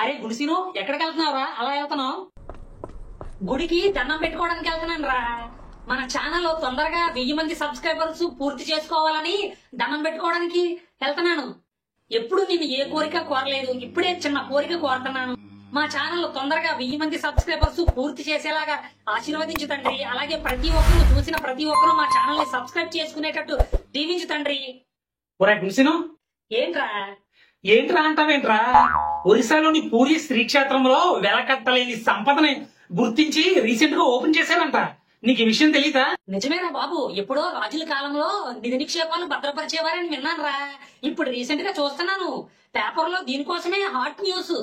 అరే గుడిసిను ఎక్కడికి వెళ్తున్నావురా అలా వెళ్తున్నావు? గుడికి దండం పెట్టుకోవడానికి వెళ్తున్నాను రా. మన ఛానల్ తొందరగా 1000 మంది సబ్స్క్రైబర్స్ పూర్తి చేసుకోవాలని దండం పెట్టుకోవడానికి వెళ్తున్నాను. ఎప్పుడు నేను ఏ కోరిక కోరలేదు, ఇప్పుడే చిన్న కోరిక కోరుతున్నాను. మా ఛానల్ తొందరగా 1000 మంది సబ్స్క్రైబర్స్ పూర్తి చేసేలాగా ఆశీర్వదించు తండ్రి. అలాగే ప్రతి ఒక్కరు చూసిన ప్రతి ఒక్కరు మా ఛానల్ ని సబ్స్క్రైబ్ చేసుకునేటట్టు దీవించు తండ్రి. ఒరే గుడిసిను ఏంట్రా ఏంట్రా అంటావేంట్రా? ఒరిస్సాలోని పూరి శ్రీక్షేత్రంలో వెలకట్టలేని సంపదని గుర్తించి రీసెంట్ గా ఓపెన్ చేశారంట. నీకు ఈ విషయం తెలీదా? నిజమేరా బాబు, ఎప్పుడో రాజుల కాలంలో నిధి నిక్షేపాలు భద్రపరిచేవారని విన్నాను రా. ఇప్పుడు రీసెంట్ గా చూస్తున్నాను పేపర్ లో దీనికోసమే హాట్ న్యూస్.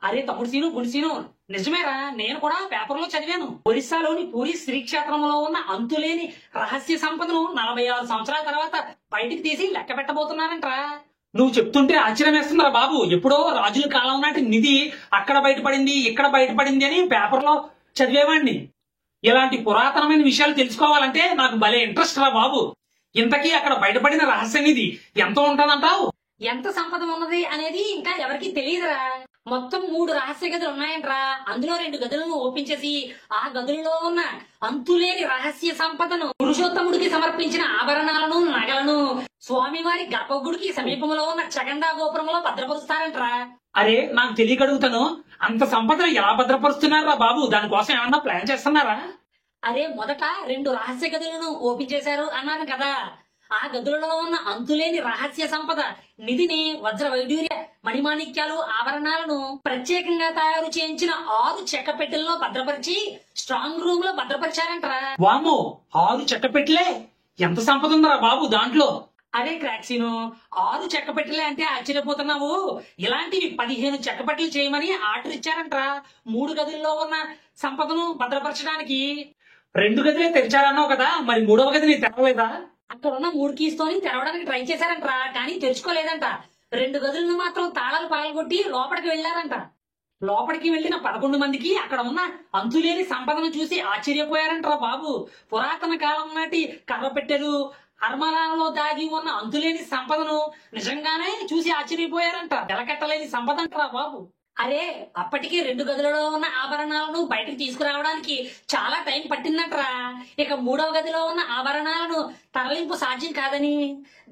అరే తమ్ముడు సీను గుడిసీను, నిజమేరా, నేను కూడా పేపర్ లో చదివాను. ఒరిస్సాలోని పూరి శ్రీక్షేత్రంలో ఉన్న అంతులేని రహస్య సంపదను 46 సంవత్సరాల తర్వాత బయటికి తీసి లెక్క పెట్టబోతున్నారంట్రా. నువ్వు చెప్తుంటే ఆశ్చర్యం వేస్తుందిరా బాబు. ఎప్పుడో రాజుల కాలం నాటి నిధి అక్కడ బయటపడింది, ఇక్కడ బయటపడింది అని పేపర్ లో చదివేవాడిని. ఇలాంటి పురాతనమైన విషయాలు తెలుసుకోవాలంటే నాకు భలే ఇంట్రెస్ట్ రా బాబు. ఇంతకీ అక్కడ బయటపడిన రహస్య నిధి ఎంత ఉంటుందంటావు? ఎంత సంపద ఉన్నది అనేది ఇంకా ఎవరికి తెలియదురా. మొత్తం 3 రహస్య గదులు ఉన్నాయంట్రా. అందులో 2 గదులను ఓపెన్ చేసి ఆ గదుల్లో ఉన్న అంతులేని రహస్య సంపదను, పురుషోత్తముడికి సమర్పించిన ఆభరణాలను, నగలను స్వామివారి గర్భగుడికి సమీపంలో ఉన్న చగండా గోపురంలో భద్రపరుస్తారంట్రా. అరే నాకు తెలియక అడుగుతాను, అంత సంపదను ఎలా భద్రపరుస్తున్నారా బాబు? దానికోసం ఏమన్నా ప్లాన్ చేస్తున్నారా? అరే మొదట 2 రహస్య గదులను ఓపెన్ చేశారు అన్నాను కదా. ఆ గదులలో ఉన్న అంతులేని రహస్య సంపద నిధిని, వజ్ర వైడూర్య మణిమాణిక్యాలు, ఆభరణాలను ప్రత్యేకంగా తయారు చేయించిన 6 చెక్క పెట్టెల్లో భద్రపరిచి స్ట్రాంగ్ రూమ్ లో భద్రపరిచారంటరా. వామ్మో, 6 చెక్క పెట్టలే! ఎంత సంపద ఉందరా బాబు దాంట్లో? అదే క్రాక్సీను, 6 చెక్క పెట్టెలే అంటే ఆశ్చర్యపోతున్నావు. ఇలాంటివి 15 చెక్క పెట్టెలు చేయమని ఆర్డర్ ఇచ్చారంటరా 3 గదుల్లో ఉన్న సంపదను భద్రపరచడానికి. 2 గదిలే తెరిచారన్నావు కదా, మరి 3వ గదిని తెరవలేదా? అక్కడ ఉన్న 3 కీస్ తోని తెరవడానికి ట్రై చేశారంట, కానీ తెరుచుకోలేదంట. 2 గదులను మాత్రం తాళాలు పగలగొట్టి లోపలికి వెళ్లారంట. లోపలికి వెళ్లిన 11 మందికి అక్కడ ఉన్న అంతులేని సంపదను చూసి ఆశ్చర్యపోయారంటరా బాబు. పురాతన కాలం నాటి కర్ర పెట్టెలు, అర్మలాలలో దాగి ఉన్న అంతులేని సంపదను నిజంగానే చూసి ఆశ్చర్యపోయారంట. వెలకట్టలేని సంపద అంటారా బాబు. అరే అప్పటికే 2 గదులలో ఉన్న ఆభరణాలను బయటకు తీసుకురావడానికి చాలా టైం పట్టిందంటరా. ఇక 3వ గదిలో ఉన్న ఆభరణాలను తరలింపు సాధ్యం కాదని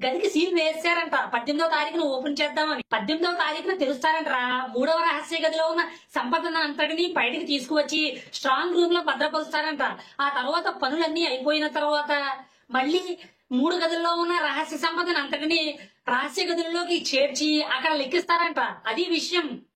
గదికి సీల్ వేసారంట. 18వ తారీఖున ఓపెన్ చేద్దామని. 18వ తారీఖున తెరుస్తారంటరా. 3వ రహస్య గదిలో ఉన్న సంపదను అంతటిని బయటికి తీసుకువచ్చి స్ట్రాంగ్ రూమ్ లో భద్రపరుస్తారంట. ఆ తర్వాత పనులన్నీ అయిపోయిన తర్వాత మళ్ళీ 3 గదుల్లో ఉన్న రహస్య సంపదను అంతటిని రహస్య గదుల్లోకి చేర్చి అక్కడ లెక్కిస్తారంట. అది విషయం.